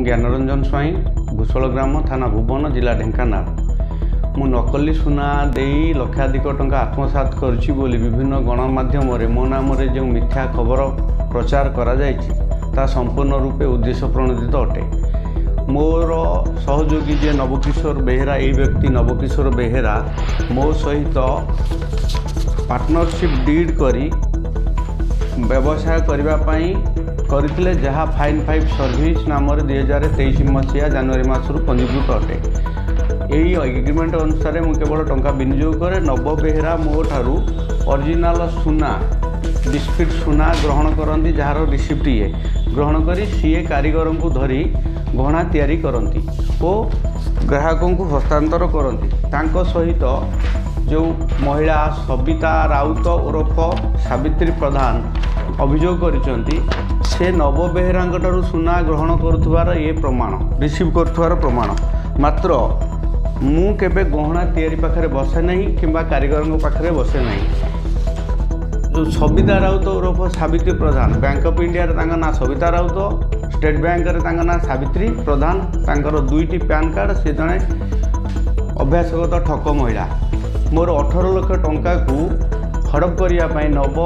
ज्ञानरंजन स्वाई भूषल ग्राम थाना भुवन जिला ढेंकानाल मु नकली सुना दे लक्षाधिक टंका आत्मसात करुछि बोली विभिन्न गणमाध्यम मो नाम जो मिथ्या खबर प्रचार करा जायछि ता संपूर्ण रूपे उद्देश्य प्रणोदित अटे। मोर सहयोगी जे नवकिशोर बेहेरा ये व्यक्ति नवकिशोर बेहेरा मो सहित पार्टनरशिप डीड करी व्यवसाय करने करथिले जहाँ फाइन 5 सर्विस नाम 2023 मसीहा जनवरी मासरू पंजीकृत अटे। यही एग्रीमेंट अनुसार मु केवल टंका विनियोग करे नव बेहेरा मो ठारू ओरिजिनल सुना डिस्प्यूट सुना ग्रहण करती जार रिसिप्ट ये ग्रहण करी सीए कारीगर को धरी गहना तैयारी करती और ग्राहकों को हस्तांतर करती। तांको सहित जो महिला सबिता राउत उर्फ सावित्री प्रधान अभियोग करिसेंती से नव बेहेरा सुना ग्रहण करुवार ये प्रमाण रिसीव करुवार प्रमाण मात्र मु केबे गहना तैयारी पाखरे बसे नहीं किंबा कारीगर पाखरे बसे नहीं। जो सबिता राउत उर्फ सावित्री प्रधान बैंक ऑफ इंडिया रे ना सबिता राउत स्टेट बैंक रे ना सावित्री प्रधान तांकर 2टी पैन कार्ड से जड़े अभ्यासगत ठक महिला मोर 18 लाख टंका को हड़प करने नव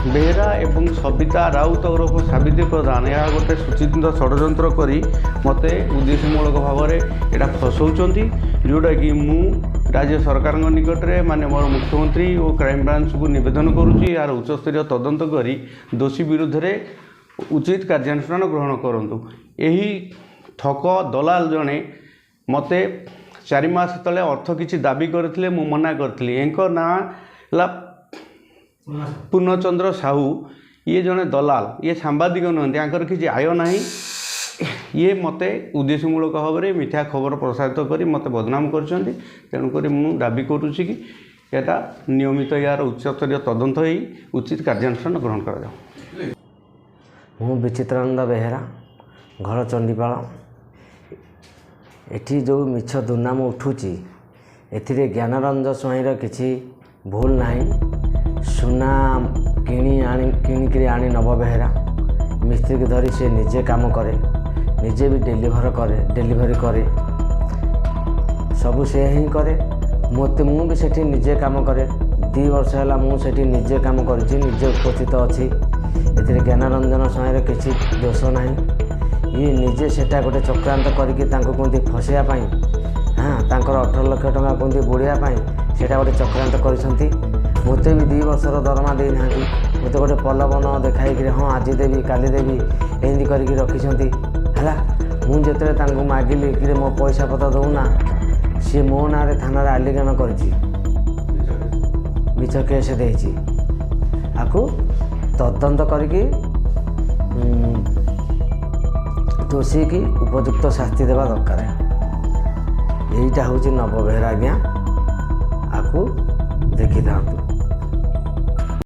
बेहेरा एवं सबिता राउत उर्फ सावित्री प्रधान यह गोटे सूचित षड्यंत्र करी मते उद्देश्यमूलक भाव में यहाँ फसाउछंती जोटा कि मु राज्य सरकार निकट में माने मोर मुख्यमंत्री और क्राइम ब्रांच को निवेदन करुच्ची यार उच्चस्तरीय तदंत करी दोषी विरुद्ध रे उचित कार्यानुष्ठान ग्रहण करंतु। यही ठक दलाल जड़े मते 4 मास तले अर्थ किछि दाबी करथिले मु मना करथिली। एंको ना ला पूर्णचंद्र साहू ये जड़े दलाल ये सांबादिक नुहति आंकर किछि आय नाही ये मते उद्देश्यमूलक भाव में मिथ्या खबर प्रसारित करी मते बदनाम करछंती। तेणुक मु दाबी करुच्ची कि एटा नियमित यार उच्चस्तरीय तदंत होई उचित कार्यानुष्ठान ग्रहण करा जाऊ। मु विचित्रानंद बेहेरा घर चंडीपाल एठी जो मिछ दुर्नाम उठुची एथिरे ज्ञानरंजन स्वाईर किछि भूल नाही। सुना किणिक आनी नव बेहेरा मिस्त्री की धरी से निजे काम करे निजे भी डेलीवरी करे सबू से ही करे मत मु भी सेठी निजे काम करे 2 वर्ष है मुझे निजे काम करिछि निजे उपस्थित अच्छी एथिरे ज्ञानरंजन स्वाईर किछि दोष नाही। ये निजे सेटा गोटे चक्रांत करके कहते फसैया हाँ तांकर 18 लाख टंका कहते बुड़ाई सेटा गोटे चक्रांत करिसंती। मते भी 2 वर्षर दरमा दे ना मत गोटे पलवन देखाई हाँ आज देवी काली देवी एमती करके रखिंट है मुझे मागिली कि मो पैसा पत्र दौना सी मो ना थाना आलिंगन कर मिछ केस देछि आकु तदंत करके दोषी की उपयुक्त शास्ति देवा दरकार। यहीटा हूँ नव बेहेरा आज्ञा आकु देखी था।